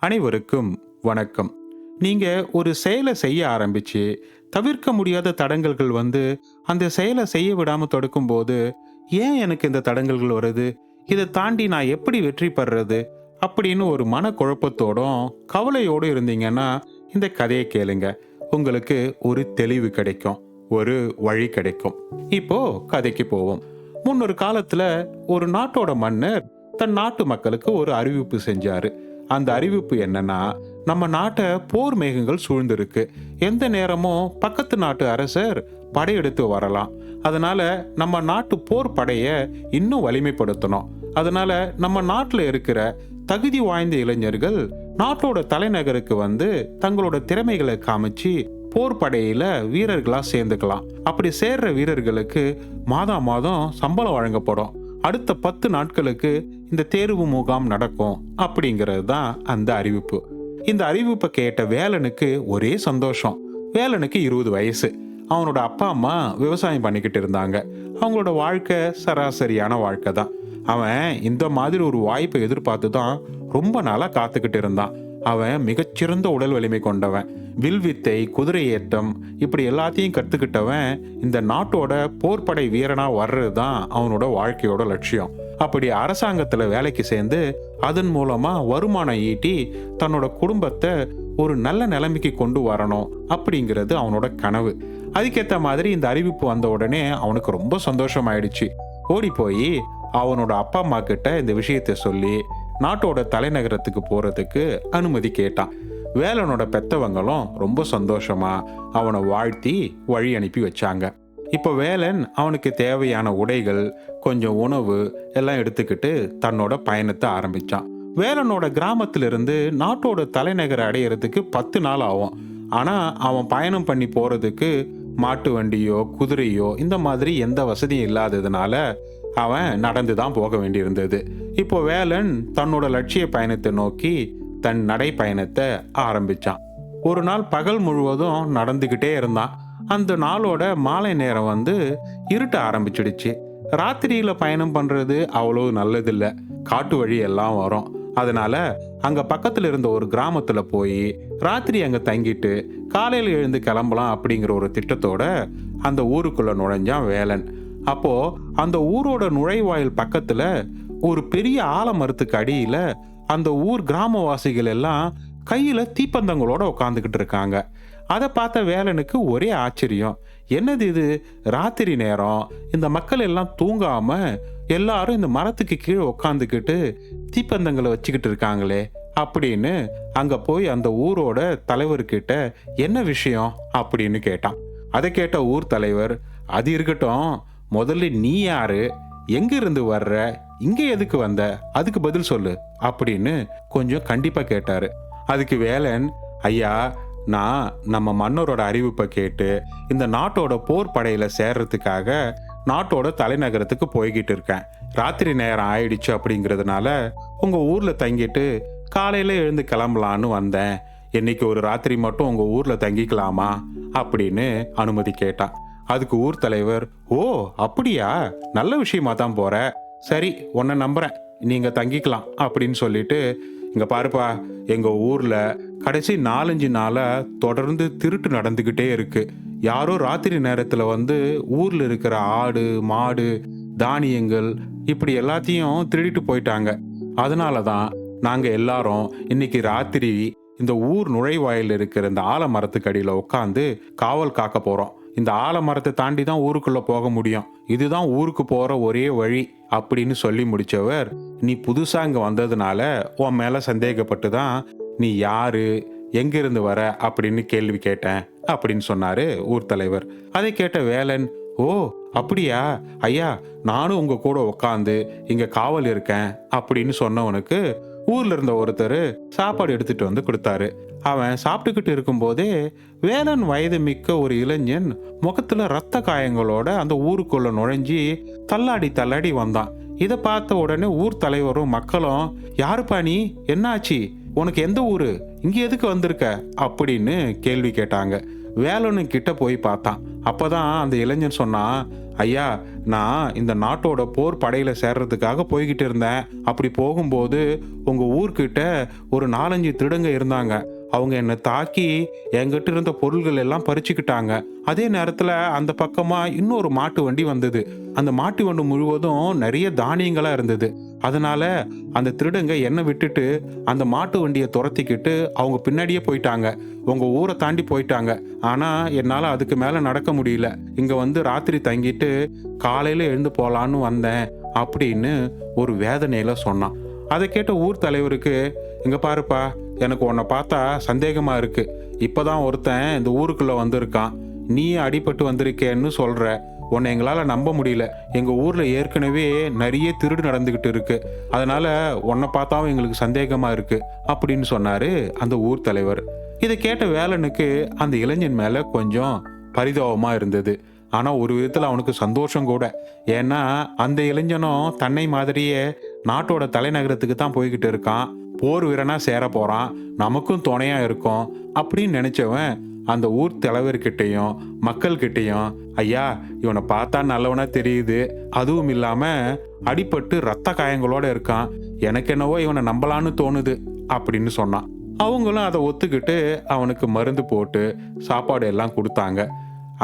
அனைவருக்கும் வணக்கம். நீங்க ஒரு செயலை செய்ய ஆரம்பிச்சு, தவிர்க்க முடியாத தடங்கல்கள் வந்து, அந்த செயலை செய்ய விடாம தடுக்கும்போது, "ஏன் எனக்கு இந்த தடங்கல்கள் வருது? இத தாண்டி நான் எப்படி வெற்றி பெறுறது?" அப்படின்னு ஒரு மனக்குழப்பத்தோடும், கவலையோடும் இருந்தீங்கன்னா, இந்த கதைய கேளுங்க. உங்களுக்கு ஒரு தெளிவு கிடைக்கும். ஒரு வழி கிடைக்கும். இப்போ கதைக்கு போவோம். முன்னொரு காலத்துல ஒரு நாட்டோட மன்னர் தன் நாட்டு மக்களுக்கு ஒரு அறிவிப்பு செஞ்சாரு. அந்த அறிவிப்பு என்னன்னா, நம்ம நாட்டை போர் மேகங்கள் சூழ்ந்திருக்கு. எந்த நேரமும் பக்கத்து நாட்டு அரசர் படையெடுத்து வரலாம். அதனால நம்ம நாட்டு போர் படைய இன்னும் வலிமைப்படுத்தணும். அதனால நம்ம நாட்டுல இருக்கிற தகுதி வாய்ந்த இளைஞர்கள் நாட்டோட தலைநகருக்கு வந்து தங்களோட திறமைகளை காமிச்சு போர் படையில வீரர்களா சேர்ந்துக்கலாம். அப்படி சேர்ற வீரர்களுக்கு மாதம் மாதம் சம்பளம் வழங்கப்படும். அடுத்த 10 நாட்களுக்கு இந்த தேர்வு முகாம் நடக்கும் அப்படிங்கிறது தான் அந்த அறிவிப்பு. இந்த அறிவிப்பை கேட்ட வேலனுக்கு ஒரே சந்தோஷம். வேலனுக்கு 20 வயசு. அவனோட அப்பா அம்மா விவசாயம் பண்ணிக்கிட்டு இருந்தாங்க. அவங்களோட வாழ்க்கை சராசரியான வாழ்க்கை தான். அவன் இந்த மாதிரி ஒரு வாய்ப்பை எதிர்பார்த்து தான் ரொம்ப நாளா காத்துக்கிட்டு இருந்தான். அவன் மிகச்சிறந்த உடல் வலிமை கொண்டவன். வில்வித்தை, குதிரை ஏற்றம் இப்படி எல்லாத்தையும் கத்துக்கிட்டவன் இந்த நாட்டோட போர்ப்படை வீரனா வர்றது தான் அவனோட வாழ்க்கையோட லட்சியம். அப்படி அரசாங்கத்துல வேலைக்கு சேர்ந்து அதன் மூலமா வருமானம் ஈட்டி தன்னோட குடும்பத்தை ஒரு நல்ல நிலைமைக்கு கொண்டு வரணும் அப்படிங்கிறது அவனோட கனவு. அதுக்கேற்ற மாதிரி இந்த அறிவிப்பு வந்த உடனே அவனுக்கு ரொம்ப சந்தோஷம் ஆயிடுச்சு. ஓடி போய் அவனோட அப்பா அம்மா கிட்ட இந்த விஷயத்தை சொல்லி நாட்டோட தலைநகரத்துக்கு போறதுக்கு அனுமதி கேட்டான். வேலனோட பெத்தவங்களும் ரொம்ப சந்தோஷமா அவனை வாழ்த்தி வழி அனுப்பி வச்சாங்க. இப்போ வேலன் அவனுக்கு தேவையான உடைகள், கொஞ்சம் உணவு எல்லாம் எடுத்துக்கிட்டு தன்னோட பயணத்தை ஆரம்பிச்சான். வேலனோட கிராமத்திலிருந்து நாட்டோட தலைநகரை அடையிறதுக்கு 10 நாள் ஆகும். ஆனா அவன் பயணம் பண்ணி போறதுக்கு மாட்டு வண்டியோ குதிரையோ இந்த மாதிரி எந்த வசதியும் இல்லாததுனால அவன் நடந்து தான் போக வேண்டியிருந்தது. இப்போ வேலன் தன்னோட லட்சிய பயணத்தை நோக்கி தன் நடை பயணத்தை ஆரம்பிச்சான். ஒரு நாள் பகல் முழுவதும் நடந்துகிட்டே இருந்தான். அந்த நாளோட மாலை நேரம் வந்து இருட்ட ஆரம்பிச்சிடுச்சு. ராத்திரியில பயணம் பண்றது அவ்வளவு நல்லதில்ல. காட்டு வழி எல்லாம் வரும். அதனால அங்க பக்கத்துல இருந்த ஒரு கிராமத்துல போய் ராத்திரி அங்க தங்கிட்டு காலையில எழுந்து கிளம்பலாம் அப்படிங்கிற ஒரு திட்டத்தோட அந்த ஊருக்குள்ள நுழைஞ்சான் வேலன். அப்போ அந்த ஊரோட நுழைவாயில் பக்கத்துல ஒரு பெரிய ஆலமரத்துக்கு அடியில அந்த ஊர் கிராமவாசிகள் எல்லாம் கையில தீப்பந்தங்களோட உட்காந்துக்கிட்டு இருக்காங்க. அதை பார்த்த வேலனுக்கு ஒரே ஆச்சரியம். என்னது இது, ராத்திரி நேரம் இந்த மக்கள் எல்லாம் தூங்காம எல்லாரும் இந்த மரத்துக்கு கீழே உட்காந்துக்கிட்டு தீப்பந்தங்களை வச்சுக்கிட்டு இருக்காங்களே அப்படின்னு அங்க போய் அந்த ஊரோட தலைவர்கிட்ட என்ன விஷயம் அப்படின்னு கேட்டான். அதை கேட்ட ஊர் தலைவர், அது இருக்கட்டும், முதல்ல நீ யாரு, எங்க இருந்து வர்ற, இங்க எதுக்கு வந்த, அதுக்கு பதில் சொல்லு அப்படின்னு கொஞ்சம் கண்டிப்பா கேட்டாரு. அதுக்கு வேலன், ஐயா, நான் நம்ம மன்னரோட அறிவிப்பை கேட்டு இந்த நாட்டோட போர் படையில சேர்றதுக்காக நாட்டோட தலைநகரத்துக்கு போய்கிட்டு இருக்கேன். ராத்திரி நேரம் ஆயிடுச்சு அப்படிங்கிறதுனால உங்க ஊர்ல தங்கிட்டு காலையில எழுந்து கிளம்பலான்னு வந்தேன். இன்னைக்கு ஒரு ராத்திரி மட்டும் உங்க ஊர்ல தங்கிக்கலாமா அப்படின்னு அனுமதி கேட்டான். அதுக்கு ஊர் தலைவர், ஓ அப்படியா, நல்ல விஷயமா தான் போற, சரி உன்னை நம்புறேன், நீங்க தங்கிக்கலாம் அப்படின்னு சொல்லிட்டு, இங்க பாருப்பா, எங்க ஊர்ல கடைசி 4-5 நாளா தொடர்ந்து திருட்டு நடந்துகிட்டே இருக்கு. யாரோ ராத்திரி நேரத்துல வந்து ஊர்ல இருக்கிற ஆடு மாடு தானியங்கள் இப்படி எல்லாத்தையும் திருடிட்டு போயிட்டாங்க. அதனாலதான் நாங்க எல்லாரும் இன்னைக்கு ராத்திரி இந்த ஊர் நுழைவாயில் இருக்கிற இந்த ஆலமரத்துக்கு அடியில உட்காந்து காவல் காக்க போறோம். இந்த ஆலமரத்தை தாண்டி தான் ஊருக்குள்ள போக முடியும். இதுதான் ஊருக்கு போற ஒரே வழி அப்படின்னு சொல்லி முடிச்சவர், நீ புதுசா இங்க வந்ததுனால உன் மேல சந்தேகப்பட்டு தான் நீ யாரு, எங்க இருந்து வர அப்படின்னு கேள்வி கேட்டேன் அப்படின்னு சொன்னாரு ஊர் தலைவர். அதை கேட்ட வேலன், ஓ அப்படியா ஐயா, நானும் உங்க கூட உட்காந்து இங்க காவல் இருக்கேன் அப்படின்னு சொன்னவனுக்கு ஊர்ல இருந்த ஒருத்தர் சாப்பாடு எடுத்துட்டு வந்து கொடுத்தாரு. அவன் சாப்பிட்டுக்கிட்டு இருக்கும் போதே வேலன் வயது மிக்க ஒரு இளைஞன் முகத்துல ரத்த காயங்களோட அந்த ஊருக்குள்ள நுழைஞ்சி தள்ளாடி தள்ளாடி வந்தான். இதை பார்த்த உடனே ஊர் தலைவரும் மக்களும், யாருப்பா நீ, என்னாச்சு, உனக்கு எந்த ஊரு, இங்க எதுக்கு வந்திருக்க அப்படின்னு கேள்வி கேட்டாங்க. வேலனு கிட்ட போய் பார்த்தான். அப்பதான் அந்த இளைஞன் சொன்னான், ஐயா, நான் இந்த நாட்டோட போர் படையில சேர்றதுக்காக போய்கிட்டு இருந்தேன். அப்படி போகும்போது உங்க ஊர்கிட்ட ஒரு 4-5 திருடங்க இருந்தாங்க. அவங்க என்னை தாக்கி என்கிட்ட இருந்த பொருள்கள் எல்லாம் பறிச்சுக்கிட்டாங்க. அதே நேரத்துல அந்த பக்கமா இன்னொரு மாட்டு வண்டி வந்தது. அந்த மாட்டு வண்டி முழுவதும் நிறைய தானியங்களா இருந்தது. அதனால அந்த திருடங்க என்னை விட்டுட்டு அந்த மாட்டு வண்டியை துரத்திக்கிட்டு அவங்க பின்னாடியே போயிட்டாங்க. உங்க ஊரை தாண்டி போயிட்டாங்க. ஆனா என்னால அதுக்கு மேல நடக்க முடியல. இங்க வந்து ராத்திரி தங்கிட்டு காலையில எழுந்து போலான்னு வந்தேன் அப்படின்னு ஒரு வேதனையில சொன்னான். அதை கேட்ட ஊர் தலைவருக்கு, இங்க பாருப்பா, எனக்கு உன்னை பார்த்தா சந்தேகமா இருக்கு. இப்பதான் ஒருத்தன் இந்த ஊருக்குள்ள வந்திருக்கான். நீ அடிபட்டு வந்திருக்கேன்னு சொல்ற. உன்னை எங்களால நம்ப முடியல. எங்க ஊர்ல ஏற்கனவே நிறைய திருடு நடந்துகிட்டு இருக்கு. அதனால உன்னை பார்த்தாவும் எங்களுக்கு சந்தேகமா இருக்கு அப்படின்னு சொன்னாரு அந்த ஊர் தலைவர். இதை கேட்ட வேலனுக்கு அந்த இளைஞன் மேல கொஞ்சம் பரிதாபமா இருந்தது. ஆனா ஒரு விதத்துல அவனுக்கு சந்தோஷம் கூட. ஏன்னா அந்த இளைஞனும் தன்னை மாதிரியே நாட்டோட தலைநகரத்துக்கு தான் போய்கிட்டு இருக்கான். போர் வீரனா சேர போறான். நமக்கும் துணையா இருக்கும் அப்படின்னு நினைச்சவன் அந்த ஊர் தலைவர்கிட்டையும் மக்கள் கிட்டையும், ஐயா, இவனை பார்த்தா நல்லவனா தெரியுது, அதுவும் இல்லாம அடிபட்டு ரத்த காயங்களோட இருக்கான், எனக்கு என்னவோ இவனை நம்பலான்னு தோணுது அப்படின்னு சொன்னான். அவங்களும் அதை ஒத்துக்கிட்டு அவனுக்கு மருந்து போட்டு சாப்பாடு எல்லாம் கொடுத்தாங்க.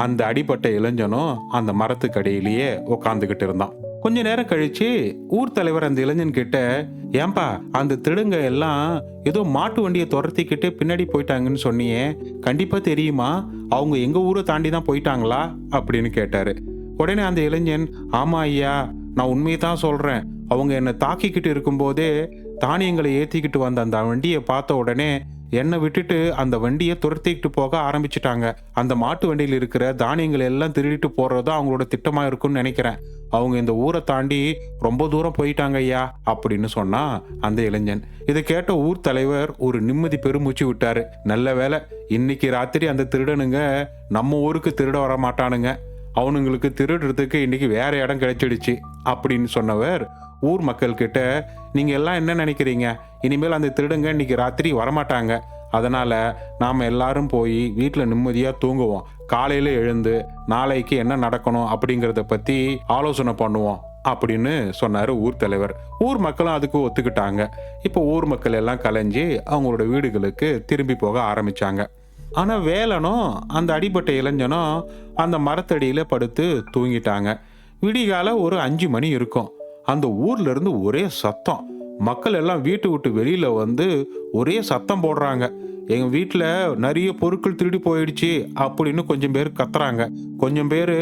அந்த அடிபட்ட இளைஞனும் அந்த மரத்துக்கடியிலேயே உக்காந்துக்கிட்டு இருந்தான். கொஞ்ச நேரம் கழிச்சு ஊர் தலைவர் அந்த இளைஞன் கிட்ட, ஏன்பா, அந்த திருடுங்க எல்லாம் ஏதோ மாட்டு வண்டியை துரத்திக்கிட்டு பின்னாடி போயிட்டாங்கன்னு சொன்னியே, கண்டிப்பா தெரியுமா? அவங்க எங்க ஊரை தாண்டி தான் போயிட்டாங்களா அப்படின்னு கேட்டாரு. உடனே அந்த இளைஞன், ஆமா ஐயா, நான் உண்மையை தான் சொல்றேன். அவங்க என்னை தாக்கிக்கிட்டு இருக்கும்போதே தானியங்களை ஏத்திக்கிட்டு வந்த அந்த வண்டியை பார்த்த உடனே என்னை விட்டுட்டு அந்த வண்டியை துரத்திக்கிட்டு போக ஆரம்பிச்சிட்டாங்க. அந்த மாட்டு வண்டியில் இருக்கிற தானியங்களை எல்லாம் திருடிட்டு போறதோ அவங்களோட திட்டமா இருக்கும்னு நினைக்கிறேன். அவங்க இந்த ஊரை தாண்டி ரொம்ப தூரம் போயிட்டாங்க ஐயா அப்படின்னு சொன்னா அந்த இளைஞன். இதை கேட்ட ஊர் தலைவர் ஒரு நிம்மதி பெருமூச்சு விட்டாரு. நல்ல வேலை, இன்னைக்கு ராத்திரி அந்த திருடனுங்க நம்ம ஊருக்கு திருட வர மாட்டானுங்க. அவனுங்களுக்கு திருடுறதுக்கு இன்னைக்கு வேற இடம் கிடைச்சிடுச்சு அப்படின்னு சொன்னவர் ஊர் மக்கள் கிட்ட, நீங்க எல்லாம் என்ன நினைக்கிறீங்க? இனிமேல் அந்த திருடுங்க இன்னைக்கு ராத்திரி வரமாட்டாங்க. அதனால நாம எல்லாரும் போய் வீட்டில் நிம்மதியா தூங்குவோம். காலையில எழுந்து நாளைக்கு என்ன நடக்கணும் அப்படிங்கறத பத்தி ஆலோசனை பண்ணுவோம் அப்படின்னு சொன்னாரு ஊர் தலைவர். ஊர் மக்களும் அதுக்கு ஒத்துக்கிட்டாங்க. இப்போ ஊர் மக்கள் எல்லாம் கலைஞ்சு அவங்களோட வீடுகளுக்கு திரும்பி போக ஆரம்பிச்சாங்க. ஆனா வேலனும் அந்த அடிபட்ட இளைஞனும் அந்த மரத்தடியில படுத்து தூங்கிட்டாங்க. விடிகால ஒரு 5 மணி இருக்கும். அந்த ஊர்ல இருந்து ஒரே சத்தம். மக்கள் எல்லாம் வீட்டு விட்டு வெளியில வந்து ஒரே சத்தம் போடுறாங்க. எங்க வீட்டுல நிறைய பொருட்கள் திருடி போயிடுச்சு அப்படின்னு கொஞ்சம் பேர் கத்துறாங்க. கொஞ்சம் பேரு,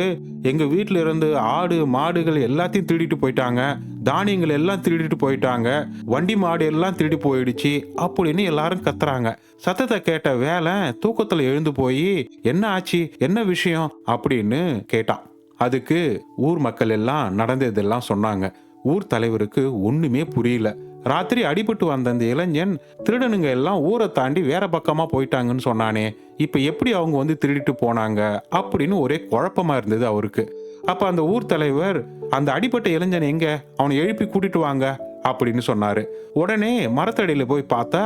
எங்க வீட்டுல இருந்து ஆடு மாடுகள் எல்லாத்தையும் திருடிட்டு போயிட்டாங்க, தானியங்கள் எல்லாம் திருடிட்டு போயிட்டாங்க, வண்டி மாடு எல்லாம் திருடி போயிடுச்சு அப்படின்னு எல்லாரும் கத்துறாங்க. சத்தத்தை கேட்ட வேலை தூக்கத்துல எழுந்து போய், என்ன ஆச்சு, என்ன விஷயம் அப்படின்னு கேட்டான். அதுக்கு ஊர் மக்கள் எல்லாம் நடந்ததெல்லாம் சொன்னாங்க. ஊர் தலைவருக்கு ஒண்ணுமே புரியல. ராத்திரி அடிபட்டு வந்த அந்த இளைஞன், திருடனுங்க எல்லாம் ஊரை தாண்டி வேற பக்கமா போயிட்டாங்கன்னு சொன்னானே, இப்ப எப்படி அவங்க வந்து திருடிட்டு போனாங்க அப்படின்னு ஒரே குழப்பமா இருந்தது அவருக்கு. அப்ப அந்த ஊர் தலைவர், அந்த அடிபட்ட இளைஞன் எங்க, அவனை எழுப்பி கூட்டிட்டு வாங்க அப்படின்னு சொன்னாரு. உடனே மரத்தடியில போய் பார்த்தா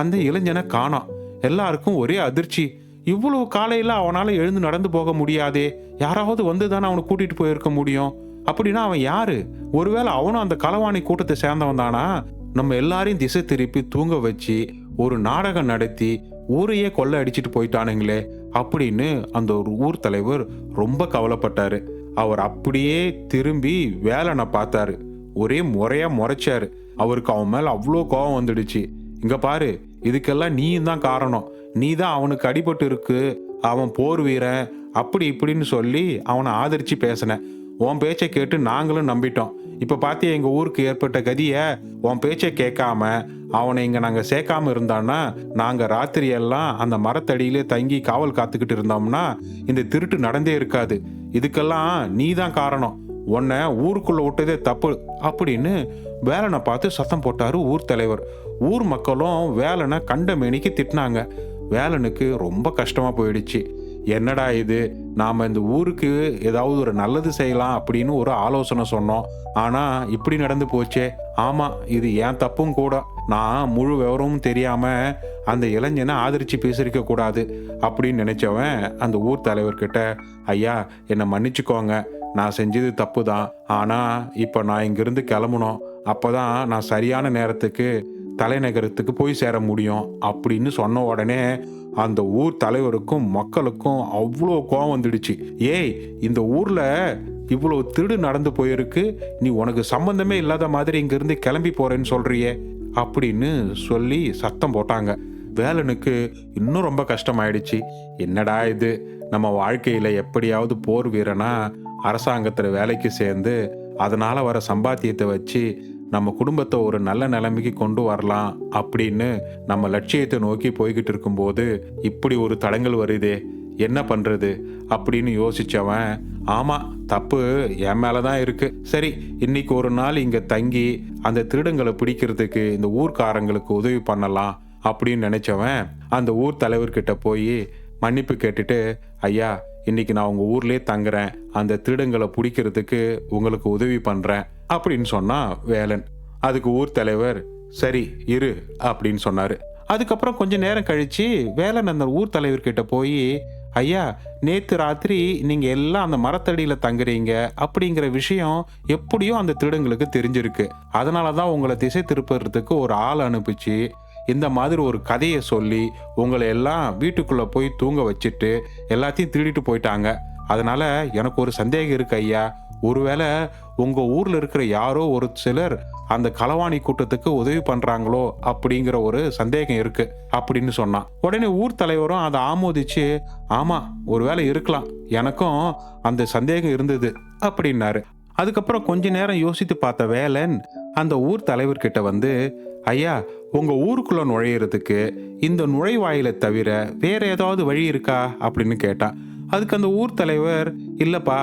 அந்த இளைஞனை காணோம். எல்லாருக்கும் ஒரே அதிர்ச்சி. இவ்வளவு காலையில அவனால எழுந்து நடந்து போக முடியாதே, யாராவது வந்து தானே அவனை கூட்டிட்டு போயிருக்க முடியும். அப்படின்னா அவன் யாரு? ஒருவேளை அவனும் அந்த களவாணி கூட்டத்தை சேர்ந்தவன் தானா? நம்ம எல்லாரையும் திசை திருப்பி தூங்க வச்சு ஒரு நாடகம் நடத்தி ஊரையே கொள்ளை அடிச்சிட்டு போயிட்டானுங்களே அப்படின்னு அந்த ஒரு ஊர் தலைவர் ரொம்ப கவலைப்பட்டாரு. அவர் அப்படியே திரும்பி வேலனை பார்த்தாரு. ஒரே முறையா முறைச்சாரு. அவருக்கு அவன் மேல அவ்வளோ கோபம் வந்துடுச்சு. இங்க பாரு, இதுக்கெல்லாம் நீயும் தான் காரணம். நீ தான் அவனுக்கு அடிபட்டு இருக்கு, அவன் போர் வீரன் அப்படி இப்படின்னு சொல்லி அவனை ஆதரிச்சு பேசின. உன் பேச்சை கேட்டு நாங்களும் நம்பிட்டோம். இப்ப பாத்தியா எங்க ஊருக்கு ஏற்பட்ட கதிய. உன் பேச்சை கேட்காம அவனை இங்க நாங்க சேர்க்காம இருந்தான்னா, நாங்க ராத்திரி எல்லாம் அந்த மரத்தடியிலே தங்கி காவல் காத்துக்கிட்டு இருந்தோம்னா இந்த திருட்டு நடந்தே இருக்காது. இதுக்கெல்லாம் நீ தான் காரணம். உன்னை ஊருக்குள்ள விட்டதே தப்பு அப்படின்னு வேலனை பார்த்து சத்தம் போட்டாரு ஊர் தலைவர். ஊர் மக்களும் வேலனை கண்ட மேனிக்கு திட்டினாங்க. வேலனுக்கு ரொம்ப கஷ்டமா போயிடுச்சு. என்னடா இது, நாம இந்த ஊருக்கு ஏதாவது ஒரு நல்லது செய்யலாம் அப்படின்னு ஒரு ஆலோசனை சொன்னோம், ஆனா இப்படி நடந்து போச்சே. ஆமா, இது ஏன் தப்பும் கூட. நான் முழு விவரமும் தெரியாம அந்த இளைஞனை ஆதரிச்சு பேசியிருக்க கூடாது அப்படின்னு நினைச்சவன் அந்த ஊர் தலைவர்கிட்ட, ஐயா என்னை மன்னிச்சுக்கோங்க, நான் செஞ்சது தப்பு தான். ஆனா இப்போ நான் இங்கிருந்து கிளம்பணும், அப்பதான் நான் சரியான நேரத்துக்கு தலைநகரத்துக்கு போய் சேர முடியும் அப்படின்னு சொன்ன உடனே அந்த ஊர் தலைவருக்கும் மக்களுக்கும் அவ்வளோ கோவம் வந்துடுச்சு. ஏய், இந்த ஊர்ல இவ்வளோ திருடு நடந்து போயிருக்கு, நீ உனக்கு சம்பந்தமே இல்லாத மாதிரி இங்கிருந்து கிளம்பி போறேன்னு சொல்றியே அப்படின்னு சொல்லி சத்தம் போட்டாங்க. வேலனுக்கு இன்னும் ரொம்ப கஷ்டமாயிடுச்சு. என்னடா இது, நம்ம வாழ்க்கையில எப்படியாவது போர் வீரனா அரசாங்கத்துல வேலைக்கு சேர்ந்து அதனால வர சம்பாத்தியத்தை வச்சு நம்ம குடும்பத்தை ஒரு நல்ல நிலைமைக்கு கொண்டு வரலாம் அப்படின்னு நம்ம லட்சியத்தை நோக்கி போய்கிட்டு இருக்கும்போது இப்படி ஒரு தடங்கல் வருதே, என்ன பண்றது அப்படின்னு யோசிச்சவன், ஆமா தப்பு என் மேலதான் இருக்கு, சரி இன்னைக்கு ஒரு நாள் இங்க தங்கி அந்த திருடங்களை பிடிக்கிறதுக்கு இந்த ஊர்க்காரங்களுக்கு உதவி பண்ணலாம் அப்படின்னு நினைச்சவன் அந்த ஊர் தலைவர்கிட்ட போய் மன்னிப்பு கேட்டுட்டு, ஐயா இன்னைக்கு நான் உங்க ஊர்லயே தங்குறேன், அந்த திருடங்களை பிடிக்கிறதுக்கு உங்களுக்கு உதவி பண்றேன் அப்படின்னு சொன்னா வேலன். அதுக்கு ஊர் தலைவர் சரி இரு அப்படின்னு சொன்னாரு. அதுக்கப்புறம் கொஞ்ச நேரம் கழிச்சு வேலன் அந்த ஊர் தலைவர்கிட்ட போய், ஐயா நேத்து ராத்திரி நீங்க எல்லாம் அந்த மரத்தடியில தங்குறீங்க அப்படிங்கிற விஷயம் எப்படியும் அந்த திருடங்களுக்கு தெரிஞ்சிருக்கு, அதனாலதான் உங்களை திசை திருப்புறதுக்கு ஒரு ஆள் அனுப்பிச்சு இந்த மாதிரி ஒரு கதையை சொல்லி உங்களை எல்லாம் வீட்டுக்குள்ள போய் தூங்க வச்சுட்டு எல்லாத்தையும் திருடிட்டு போயிட்டாங்க. அதனால எனக்கு ஒரு சந்தேகம் இருக்கு ஐயா, ஒருவேளை உங்க ஊர்ல இருக்கிற யாரோ ஒரு சிலர் அந்த களவாணி கூட்டத்துக்கு உதவி பண்றாங்களோ அப்படிங்கிற ஒரு சந்தேகம் இருக்கு அப்படின்னு சொன்னான். உடனே ஊர் தலைவரும் அதை ஆமோதிச்சு, ஆமா ஒருவேளை இருக்கலாம், எனக்கும் அந்த சந்தேகம் இருந்தது அப்படின்னாரு. அதுக்கப்புறம் கொஞ்ச நேரம் யோசித்து பார்த்த வேலன் அந்த ஊர் தலைவர்கிட்ட வந்து, ஐயா உங்க ஊருக்குள்ள நுழையிறதுக்கு இந்த நுழைவாயிலை தவிர வேற ஏதாவது வழி இருக்கா அப்படின்னு கேட்டான். அதுக்கு அந்த ஊர் தலைவர், இல்லப்பா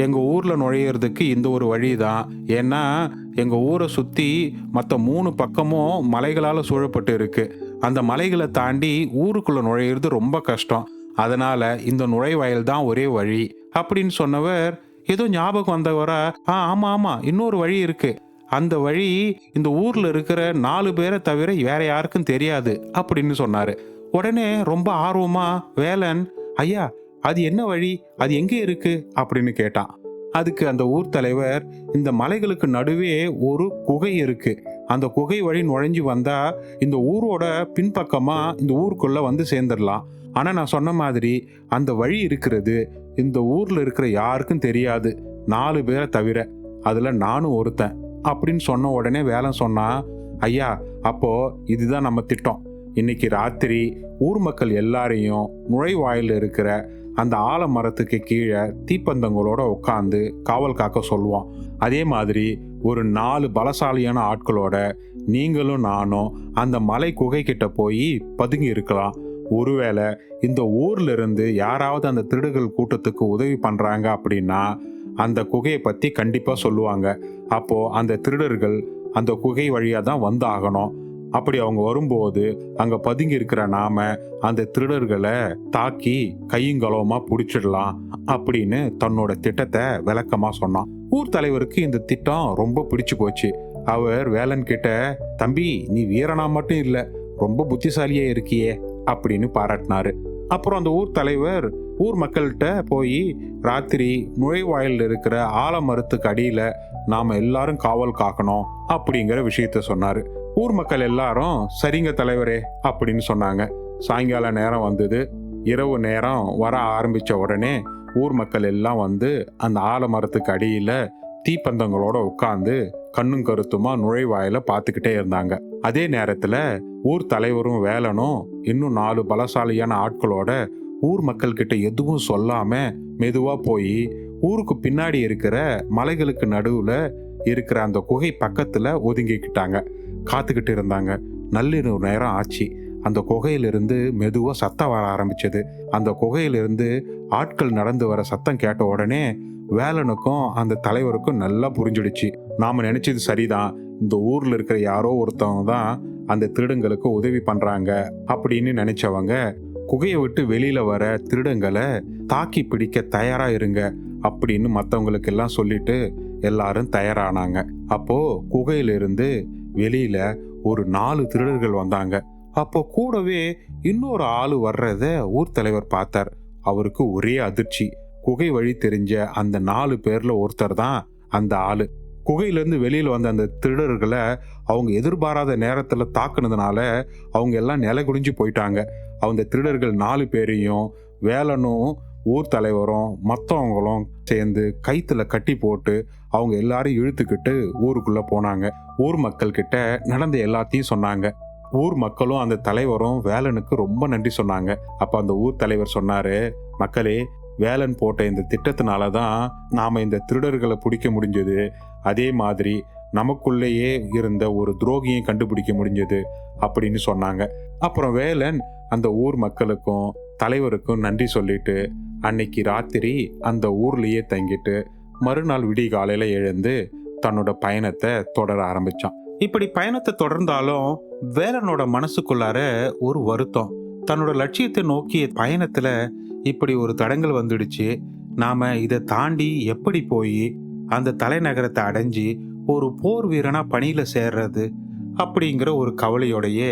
எங்க ஊர்ல நுழையிறதுக்கு இந்த ஒரு வழி தான், ஏன்னா எங்க ஊரை சுத்தி மற்ற 3 பக்கமும் மலைகளால சூழப்பட்டு இருக்கு, அந்த மலைகளை தாண்டி ஊருக்குள்ள நுழையிறது ரொம்ப கஷ்டம், அதனால இந்த நுழைவாயில் தான் ஒரே வழி அப்படின்னு சொன்னவர் ஏதோ ஞாபகம் வந்தவரா, ஆமா ஆமா இன்னொரு வழி இருக்கு, அந்த வழி இந்த ஊர்ல இருக்கிற 4 பேரை தவிர வேற யாருக்கும் தெரியாது அப்படின்னு சொன்னாரு. உடனே ரொம்ப ஆர்வமா வேலன், ஐயா அது என்ன வழி, அது எங்க இருக்கு அப்படின்னு கேட்டான். அதுக்கு அந்த ஊர் தலைவர், இந்த மலைகளுக்கு நடுவே ஒரு குகை இருக்கு, அந்த குகை வழி நுழைஞ்சு வந்தா இந்த ஊரோட பின்பக்கமா இந்த ஊருக்குள்ள வந்து சேர்ந்துடலாம், ஆனா நான் சொன்ன மாதிரி அந்த வழி இருக்கிறது இந்த ஊர்ல இருக்கிற யாருக்கும் தெரியாது, 4 பேரை தவிர, அதுல நானும் ஒருத்தன் அப்படின்னு சொன்ன உடனே வேலன் சொன்னா, ஐயா அப்போ இதுதான் நம்ம திட்டம், இன்னைக்கு ராத்திரி ஊர் மக்கள் எல்லாரையும் நுழைவாயில் இருக்கிற அந்த ஆலமரத்துக்கு கீழே தீப்பந்தங்களோட உட்காந்து காவல் காக்க சொல்லுவோம், அதே மாதிரி ஒரு 4 பலசாலியான ஆட்களோட நீங்களும் நானும் அந்த மலை குகை கிட்ட போய் பதுங்கி இருக்கலாம், ஒருவேளை இந்த ஊர்ல இருந்து யாராவது அந்த திருடுகள் கூட்டத்துக்கு உதவி பண்றாங்க அப்படின்னா அந்த குகையை பத்தி கண்டிப்பா சொல்லுவாங்க, அப்போ அந்த திருடர்கள் அந்த குகை வழியா தான் வந்து ஆகணும், அப்படி அவங்க வரும்போது அங்க பதுங்கி இருக்கிற நாம அந்த திருடர்களை தாக்கி கையுங்களவுமா பிடிச்சிடலாம் அப்படின்னு தன்னோட திட்டத்தை விளக்கமா சொன்னான். ஊர் தலைவருக்கு இந்த திட்டம் ரொம்ப பிடிச்சு போச்சு. அவர் வேலன் கிட்ட, தம்பி நீ வீரனா மட்டும் இல்ல, ரொம்ப புத்திசாலியே இருக்கியே அப்படின்னு பாராட்டினாரு. அப்புறம் அந்த ஊர் தலைவர் ஊர் மக்கள்கிட்ட போய் ராத்திரி நுழைவாயில் இருக்கிற ஆலமரத்துக்கு அடியில நாம எல்லாரும் காவல் காக்கணும் அப்படிங்கிற விஷயத்த சொன்னாரு. ஊர் மக்கள் எல்லாரும் சரிங்க தலைவரே அப்படின்னு சொன்னாங்க. சாயங்கால நேரம் வந்தது. இரவு நேரம் வர ஆரம்பிச்ச உடனே ஊர் மக்கள் எல்லாம் வந்து அந்த ஆலமரத்துக்கு அடியில தீப்பந்தங்களோட உட்கார்ந்து கண்ணும் கருத்துமா நுழைவாயில பார்த்துக்கிட்டே இருந்தாங்க. அதே நேரத்துல ஊர் தலைவரும் வேலனும் இன்னும் 4 பலசாலியான ஆட்களோட ஊர் மக்கள் கிட்ட எதுவும் சொல்லாம மெதுவா போய் ஊருக்கு பின்னாடி இருக்கிற மலைகளுக்கு நடுவுல இருக்கிற அந்த குகை பக்கத்துல ஒதுங்கிக்கிட்டாங்க, காத்துக்கிட்டு இருந்தாங்க. நள்ளிரவு நேரம் ஆச்சு. அந்த குகையிலிருந்து மெதுவா சத்தம் வர ஆரம்பிச்சது. அந்த குகையிலிருந்து ஆட்கள் நடந்து வர சத்தம் கேட்ட உடனே வேலனுக்கும் அந்த தலைவருக்கும் நல்லா புரிஞ்சிடுச்சு, நாம நினைச்சது சரிதான், இந்த ஊர்ல இருக்கிற யாரோ ஒருத்தவங்க தான் அந்த திருடங்களுக்கு உதவி பண்றாங்க அப்படின்னு நினைச்சவங்க குகையை விட்டு வெளியில வர திருடங்களை தாக்கி பிடிக்க தயாரா இருங்க அப்படின்னு மற்றவங்களுக்கு எல்லாம் சொல்லிட்டு எல்லாரும் தயாரானாங்க. அப்போ குகையிலிருந்து வெளியில ஒரு 4 திருடர்கள் வந்தாங்க. அப்போ கூடவே இன்னொரு ஆளு வர்றத ஊர் தலைவர் பார்த்தார். அவருக்கு ஒரே அதிர்ச்சி. குகை வழி தெரிஞ்ச அந்த 4 பேர்ல ஒருத்தர் தான் அந்த ஆளு. குகையிலேருந்து வெளியில் வந்த அந்த திருடர்களை அவங்க எதிர்பாராத நேரத்தில் தாக்குனதுனால அவங்க எல்லாம் நிலை குடிஞ்சு போயிட்டாங்க. அந்த திருடர்கள் 4 பேரையும் வேலனும் ஊர் தலைவரும் மற்றவங்களும் சேர்ந்து கைத்துல கட்டி போட்டு அவங்க எல்லாரும் இழுத்துக்கிட்டு ஊருக்குள்ள போனாங்க. ஊர் மக்கள் கிட்ட நடந்த எல்லாத்தையும் சொன்னாங்க. ஊர் மக்களும் அந்த தலைவரும் வேலனுக்கு ரொம்ப நன்றி சொன்னாங்க. அப்ப அந்த ஊர் தலைவர் சொன்னாரு, மக்களே, வேலன் போட்ட இந்த திட்டத்தினால தான் நாம இந்த திருடர்களை பிடிக்க முடிஞ்சது. அதே மாதிரி நமக்குள்ளேயே இருந்த ஒரு துரோகியும் கண்டுபிடிக்க முடிஞ்சது அப்படின்னு சொன்னாங்க. அப்புறம் வேலன் அந்த ஊர் மக்களுக்கும் தலைவருக்கும் நன்றி சொல்லிட்டு அன்னைக்கு ராத்திரி அந்த ஊர்லயே தங்கிட்டு மறுநாள் விடிய காலையில எழுந்து தன்னோட பயணத்தை தொடர ஆரம்பிச்சான். இப்படி பயணத்தை தொடர்ந்தாலும் வேலனோட மனசுக்குள்ளார ஒரு வருத்தம். தன்னோட லட்சியத்தை நோக்கிய பயணத்துல இப்படி ஒரு தடங்கள் வந்துடுச்சு. நாம இதை தாண்டி எப்படி போய் அந்த தலைநகரத்தை அடைஞ்சி ஒரு போர் வீரனா பணியில சேர்றது அப்படிங்கிற ஒரு கவலையோடையே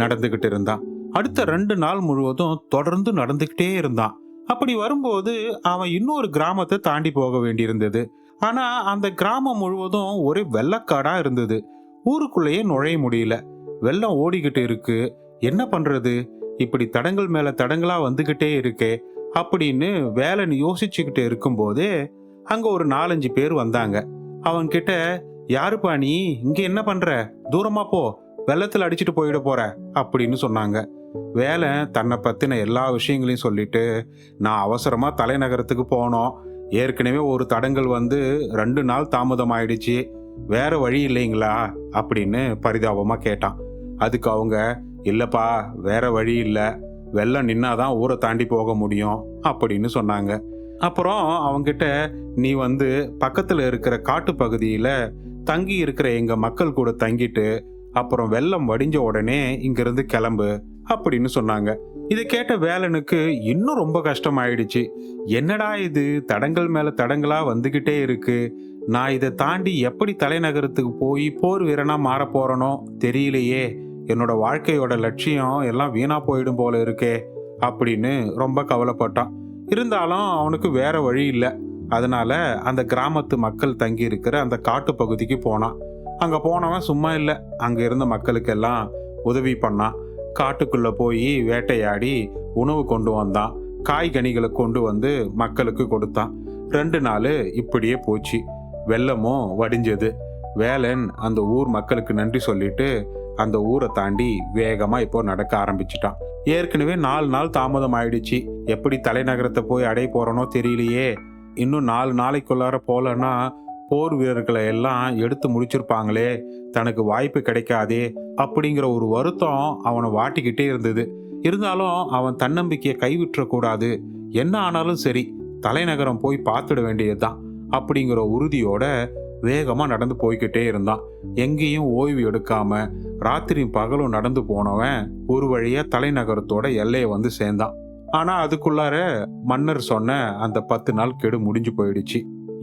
நடந்துகிட்டு இருந்தான். அடுத்த 2 நாள் முழுவதும் தொடர்ந்து நடந்துகிட்டே இருந்தான். அப்படி வரும்போது அவன் இன்னொரு கிராமத்தை தாண்டி போக வேண்டியிருந்தது. ஆனா அந்த கிராமம் முழுவதும் ஒரே வெள்ளக்காடா இருந்தது. ஊருக்குள்ளேயே நுழைய முடியல. வெள்ளம் ஓடிக்கிட்டு இருக்கு. என்ன பண்றது? இப்படி தடங்கள் மேல தடங்களா வந்துகிட்டே இருக்கே அப்படின்னு வேலன் யோசிச்சுக்கிட்டு இருக்கும்போதே அங்க ஒரு 4-5 பேர் வந்தாங்க. அவன் கிட்ட, யாருப்பா நீ, இங்க என்ன பண்ற? தூரமா போ, வெள்ளத்துல அடிச்சுட்டு போயிட போற அப்படின்னு சொன்னாங்க. வேலன் தன்னை பத்தின எல்லா விஷயங்களையும் சொல்லிட்டு, நான் அவசரமா தலைநகரத்துக்கு போனோம். ஏற்கனவே ஒரு தடங்கள் வந்து 2 நாள் தாமதம் ஆயிடுச்சு. வேற வழி இல்லைங்களா அப்படின்னு பரிதாபமா கேட்டான். அதுக்கு அவங்க, இல்லப்பா, வேற வழி இல்ல, வெள்ளம் நின்னாதான் ஊரை தாண்டி போக முடியும் அப்படின்னு சொன்னாங்க. அப்புறம் அவங்கிட்ட, நீ வந்து பக்கத்துல இருக்கிற காட்டு பகுதியில தங்கி இருக்கிற எங்க மக்கள் கூட தங்கிட்டு அப்புறம் வெள்ளம் வடிஞ்ச உடனே இங்கிருந்து கிளம்பு அப்படின்னு சொன்னாங்க. இதை கேட்ட வேலனுக்கு இன்னும் ரொம்ப கஷ்டமாயிடுச்சு. என்னடா இது, தடங்கள் மேல தடங்களா வந்துகிட்டே இருக்கு. நான் இதை தாண்டி எப்படி தலைநகரத்துக்கு போய் போர் வீரனா மாற போறனோ தெரியலையே. என்னோட வாழ்க்கையோட லட்சியம் எல்லாம் வீணா போயிடும் போல இருக்கே அப்படின்னு ரொம்ப கவலைப்பட்டான். இருந்தாலும் அவனுக்கு வேற வழி இல்லை. அதனால அந்த கிராமத்து மக்கள் தங்கி இருக்கிற அந்த காட்டு பகுதிக்கு போனான். அங்க போனவன் சும்மா இல்லை, அங்க இருந்த மக்களுக்கெல்லாம் உதவி பண்ணான். காட்டுக்குள்ள போய் வேட்டையாடி உணவு கொண்டு வந்தான். காய்கனிகளை கொண்டு வந்து மக்களுக்கு கொடுத்தான். 2 நாள் இப்படியே போச்சு. வெள்ளமும் வடிஞ்சது. வேலன் அந்த ஊர் மக்களுக்கு நன்றி சொல்லிட்டு அந்த ஊரை தாண்டி வேகமா இப்போ நடக்க ஆரம்பிச்சிட்டான். ஏற்கனவே 4 நாள் தாமதம் ஆயிடுச்சு. எப்படி தலைநகரத்தை போய் அடைய போறனோ தெரியலையே. இன்னும் 4 நாளைக்குள்ளார போலன்னா போர் வீரர்களை எல்லாம் எடுத்து முடிச்சிருப்பாங்களே, தனக்கு வாய்ப்பு கிடைக்காதே அப்படிங்கிற ஒரு வருத்தம் அவனை வாட்டிக்கிட்டே இருந்தது. இருந்தாலும் அவன் தன்னம்பிக்கையை கைவிட்டுற கூடாது. என்ன ஆனாலும் சரி, தலைநகரம் போய் பார்த்துட வேண்டியதுதான் அப்படிங்கிற உறுதியோட வேகமா நடந்து போய்கிட்டே இருந்தான். எங்கேயும் ஓய்வு எடுக்காம ராத்திரியும் பகலும் நடந்து போனவன் ஒரு வழியா தலைநகரத்தோட எல்லையை வந்து சேர்ந்தான். ஆனா அதுக்குள்ளார மன்னர் சொன்ன அந்த 10 நாள் கெடு முடிஞ்சு போயிடுச்சு.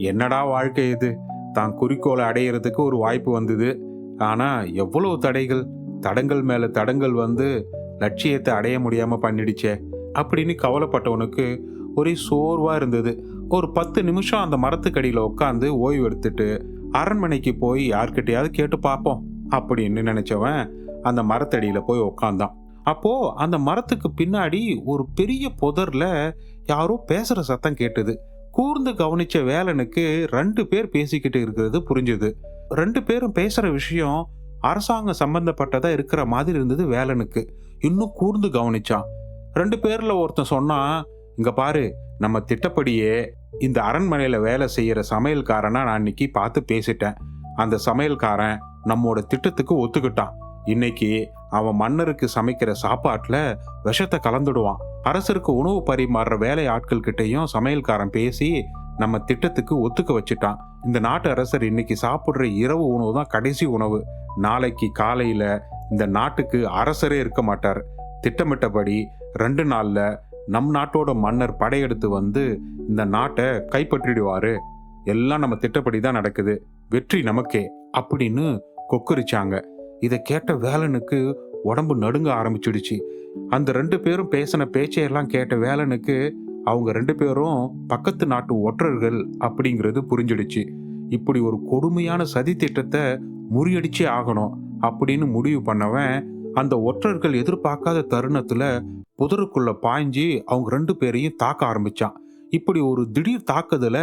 என்னடா வாழ்க்கை இது, தான் குறிக்கோளை அடையிறதுக்கு ஒரு வாய்ப்பு வந்தது. ஆனா எவ்வளவு தடைகள், தடங்கள் மேல தடங்கள் வந்து லட்சியத்தை அடைய முடியாம பண்ணிடுச்சே அப்படின்னு கவலைப்பட்டவனுக்கு ஒரே சோர்வா இருந்தது. ஒரு 10 நிமிஷம் அந்த மரத்துக்கடியில உட்காந்து ஓய்வு எடுத்துட்டு அரண்மனைக்கு போய் யார்கிட்டயாவது கேட்டு பார்ப்போம் அப்படின்னு நினைச்சவன் அந்த மரத்தடியில போய் உட்காந்தான். அப்போ அந்த மரத்துக்கு பின்னாடி ஒரு பெரிய புதர்ல யாரோ பேசுற சத்தம் கேட்டது. கூர்ந்து கவனிச்ச வேலனுக்கு 2 பேர் பேசிக்கிட்டு இருக்கிறது புரிஞ்சுது. 2 பேரும் பேசுற விஷயம் அரசாங்கம் சம்பந்தப்பட்டதா இருக்கிற மாதிரி இருந்தது வேலனுக்கு. இன்னும் கூர்ந்து கவனிச்சான். 2 பேர்ல ஒருத்தன் சொன்னா, இங்க பாரு, நம்ம திட்டப்படியே இந்த அரண்மனையில வேலை செய்யற சமையல்காரனா நான் இன்னைக்கு பார்த்து பேசிட்டேன். அந்த சமையல்காரன் நம்மோட திட்டத்துக்கு ஒத்துக்கிட்டான். இன்னைக்கு அவன் மன்னருக்கு சமைக்கிற சாப்பாட்டுல விஷத்தை கலந்துடுவான். அரசருக்கு உணவு பரிமாறுற வேலை ஆட்கள் கிட்டையும் சமையல்காரன் பேசி நம்ம திட்டத்துக்கு ஒத்துக்க வச்சுட்டான். இந்த நாட்டு அரசர் இன்னைக்கு சாப்பிடுற இரவு உணவு தான் கடைசி உணவு. நாளைக்கு காலையில இந்த நாட்டுக்கு அரசரே இருக்க மாட்டார். திட்டமிட்டபடி 2 நாள்ல நம் நாட்டோட மன்னர் படையெடுத்து வந்து இந்த நாட்டை கைப்பற்றிடுவாரு. எல்லாம் நம்ம திட்டப்படி தான் நடக்குது. வெற்றி நமக்கே அப்படின்னு கொக்கரிச்சாங்க. இதை கேட்ட வேலனுக்கு உடம்பு நடுங்க ஆரம்பிச்சிடுச்சு. அந்த 2 பேரும் பேசின பேச்சையெல்லாம் கேட்ட வேலனுக்கு அவங்க 2 பேரும் பக்கத்து நாட்டு ஒற்றர்கள் அப்படிங்கிறது புரிஞ்சிடுச்சு. இப்படி ஒரு கொடுமையான சதி திட்டத்தை முறியடிச்சே ஆகணும் அப்படின்னு முடிவு பண்ணவன் அந்த ஒற்றர்கள் எதிர்பார்க்காத தருணத்துல புதருக்குள்ள பாய்ஞ்சி அவங்க 2 பேரையும் தாக்க ஆரம்பிச்சான். இப்படி ஒரு திடீர் தாக்குதல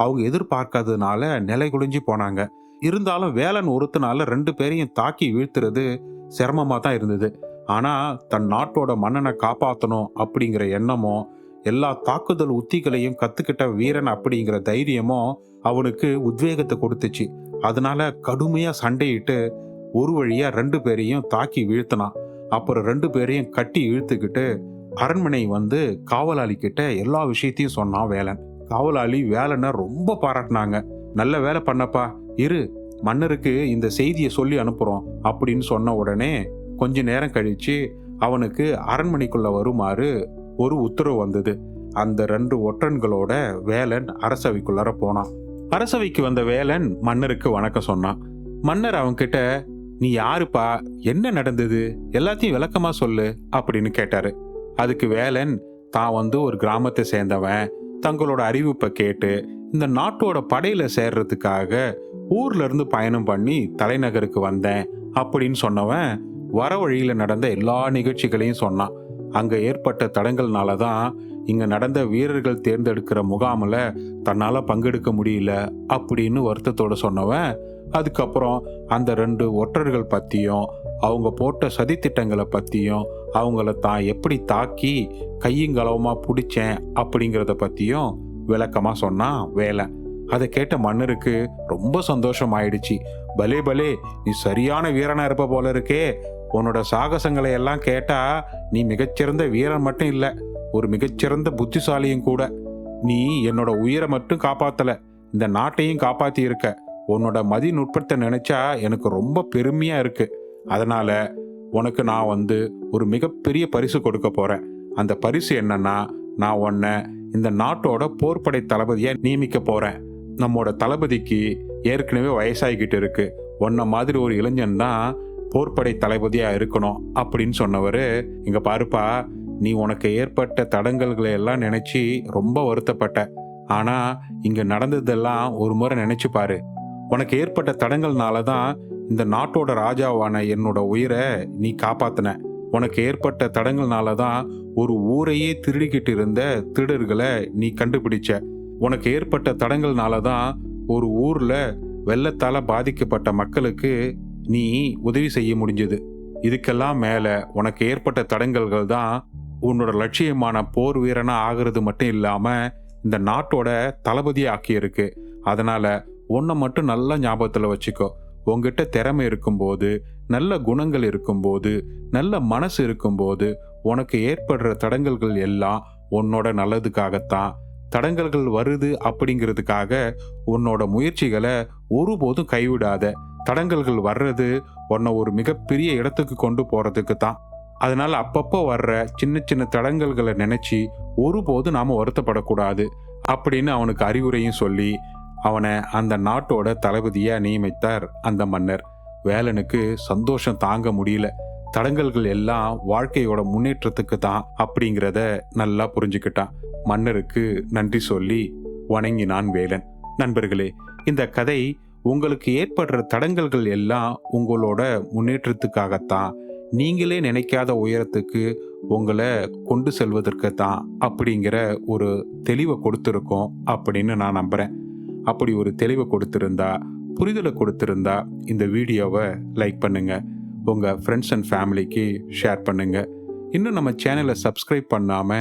அவங்க எதிர்பார்க்காததுனால நிலை குலைஞ்சு போனாங்க. இருந்தாலும் வேலன் ஒருத்தனால 2 பேரையும் தாக்கி வீழ்த்துறது சிரமமா தான் இருந்தது. ஆனா தன் நாட்டோட மன்னனை காப்பாற்றணும் அப்படிங்கிற எண்ணமும் எல்லா தாக்குதல் உத்திகளையும் கத்துக்கிட்ட வீரன் அப்படிங்கிற தைரியமும் அவனுக்கு உத்வேகத்தை கொடுத்துச்சு. அதனால கடுமையா சண்டையிட்டு ஒரு வழியா 2 பேரையும் தாக்கி வீழ்த்தினான். அப்புறம் 2 பேரையும் கட்டி இழுத்துக்கிட்டு அரண்மனை வந்து காவலாளி கிட்ட எல்லா விஷயத்தையும் சொன்னான் வேலன். காவலாளி வேலனை ரொம்ப பாராட்டினாங்க. நல்ல வேலை பண்ணப்பா, இரு மன்னருக்கு இந்த செய்தியை சொல்லி அனுப்புறோம் அப்படின்னு சொன்ன உடனே கொஞ்ச நேரம் கழிச்சு அவனுக்கு அரண்மனைக்குள்ள வருமாறு ஒரு உத்தரவு வந்தது. அந்த 2 ஒற்றன்களோட வேலன் அரசவைக்குள்ளார போனான். அரசவைக்கு வந்த வேலன் மன்னருக்கு வணக்கம் சொன்னான். மன்னர் அவன்கிட்ட, நீ யாருப்பா, என்ன நடந்தது, எல்லாத்தையும் விளக்கமா சொல்லு அப்படின்னு கேட்டாரு. அதுக்கு வேலன் தான் வந்து ஒரு கிராமத்தை சேர்ந்தவன், தங்களோட அறிவிப்பை கேட்டு இந்த நாட்டோட படையில சேர்றதுக்காக ஊர்ல இருந்து பயணம் பண்ணி தலைநகருக்கு வந்தேன் அப்படின்னு சொன்னவன் வர வழியில நடந்த எல்லா நிகழ்ச்சிகளையும் சொன்னான். அங்க ஏற்பட்ட தடங்கள்னால தான் இங்க நடந்த வீரர்கள் தேர்ந்தெடுக்கிற முகாமில் தன்னால பங்கெடுக்க முடியல அப்படின்னு வருத்தத்தோட சொன்னவன் அதுக்கப்புறம் அந்த 2 ஒற்றர்கள் பத்தியும் அவங்க போட்ட சதித்திட்டங்களை பத்தியும் அவங்கள தான் எப்படி தாக்கி கையுங்களவுமா பிடிச்சேன் அப்படிங்கிறத பத்தியும் விளக்கமா சொன்னான் வேலன். அதை கேட்ட மன்னருக்கு ரொம்ப சந்தோஷம் ஆயிடுச்சு. பலே பலே, நீ சரியான வீரனா இருப்ப போல இருக்கே. உன்னோட சாகசங்களை எல்லாம் கேட்டா நீ மிகச்சிறந்த வீரன் மட்டும் இல்ல, ஒரு மிகச்சிறந்த புத்திசாலியும் கூட. நீ என்னோட உயிரை மட்டும் காப்பாத்தல, இந்த நாட்டையும் காப்பாத்தி இருக்க. உன்னோட மதி நுட்பத்தை நினைச்சா எனக்கு ரொம்ப பெருமையா இருக்கு. அதனால உனக்கு நான் வந்து ஒரு மிகப்பெரிய பரிசு கொடுக்க போறேன். அந்த பரிசு என்னன்னா, நான் உன்னை இந்த நாட்டோட போர்ப்படை தளபதியா நியமிக்க போறேன். நம்மோட தளபதிக்கு ஏற்கனவே வயசாகிக்கிட்டு இருக்கு. உன்ன மாதிரி ஒரு இளைஞன் தான் போர்ப்படை தளபதியா இருக்கணும் அப்படின்னு சொன்னவரு, இங்க பாருப்பா, நீ உனக்கு ஏற்பட்ட தடங்கல்களை எல்லாம் நினைச்சு ரொம்ப வருத்தப்பட்ட. ஆனா இங்க நடந்ததெல்லாம் ஒரு முறை நினைச்சு பாரு. உனக்கு ஏற்பட்ட தடங்கள்னால தான் இந்த நாட்டோட ராஜாவான என்னோட உயிரை நீ காப்பாத்தின. உனக்கு ஏற்பட்ட தடங்கள்னால தான் ஒரு ஊரையே திருடிக்கிட்டு இருந்த திருடர்களை நீ கண்டுபிடிச்ச. உனக்கு ஏற்பட்ட தடங்கள்னால தான் ஒரு ஊர்ல வெள்ளத்தால பாதிக்கப்பட்ட மக்களுக்கு நீ உதவி செய்ய முடிஞ்சது. இதுக்கெல்லாம் மேல உனக்கு ஏற்பட்ட தடங்கல்கள் தான் உன்னோட லட்சியமான போர் வீரனா ஆகிறது மட்டும் இல்லாம இந்த நாட்டோட தளபதியை ஆக்கியிருக்கு. அதனால உன்னை மட்டும் நல்லா ஞாபகத்துல வச்சுக்கோ. உங்ககிட்ட திறமை இருக்கும்போது, நல்ல குணங்கள் இருக்கும்போது, நல்ல மனசு இருக்கும்போது உனக்கு ஏற்படுற தடங்கல்கள் எல்லாம் உன்னோட நல்லதுக்காகத்தான். தடங்கல்கள் வருது அப்படிங்கிறதுக்காக உன்னோட முயற்சிகளை ஒருபோதும் கைவிடாத. தடங்கல்கள் வர்றது உன்னை ஒரு மிகப்பெரிய இடத்துக்கு கொண்டு போறதுக்கு தான். அதனால அப்பப்போ வர்ற சின்ன சின்ன தடங்கல்களை நினைச்சு ஒருபோதும் நாம வருத்தப்படக்கூடாது அப்படின்னு அவனுக்கு அறிவுரையும் சொல்லி அவனை அந்த நாட்டோட தளபதியா நியமித்தார் அந்த மன்னர். வேலனுக்கு சந்தோஷம் தாங்க முடியல. தடங்கல்கள் எல்லாம் வாழ்க்கையோட முன்னேற்றத்துக்கு தான் அப்படிங்கிறத நல்லா புரிஞ்சுக்கிட்டான். மன்னருக்கு நன்றி சொல்லி வணங்கினான் வேலன். நண்பர்களே, இந்த கதை உங்களுக்கு ஏற்படுற தடங்கல்கள் எல்லாம் உங்களோட முன்னேற்றத்துக்காகத்தான், நீங்களே நினைக்காத உயரத்துக்கு உங்களை கொண்டு செல்வதற்கு தான் அப்படிங்கிற ஒரு தெளிவை கொடுத்துருக்கோம் அப்படின்னு நான் நம்புறேன். அப்படி ஒரு தெளிவை கொடுத்திருந்தா, புரிதலை கொடுத்திருந்தா இந்த வீடியோவை லைக் பண்ணுங்க, உங்க ஃப்ரெண்ட்ஸ் அண்ட் ஃபேமிலிக்கு ஷேர் பண்ணுங்க. இன்னும் நம்ம சேனலை சப்ஸ்கிரைப் பண்ணாம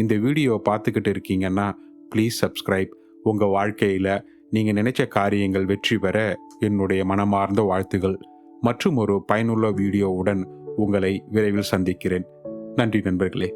இந்த வீடியோவை பார்த்துக்கிட்டு இருக்கீங்கன்னா ப்ளீஸ் சப்ஸ்கிரைப். உங்க வாழ்க்கையில நீங்க நினைச்ச காரியங்கள் வெற்றி பெற என்னுடைய மனமார்ந்த வாழ்த்துகள். மற்றும் ஒரு பயனுள்ள வீடியோவுடன் உங்களை விரைவில் சந்திக்கிறேன். நன்றி நண்பர்களே.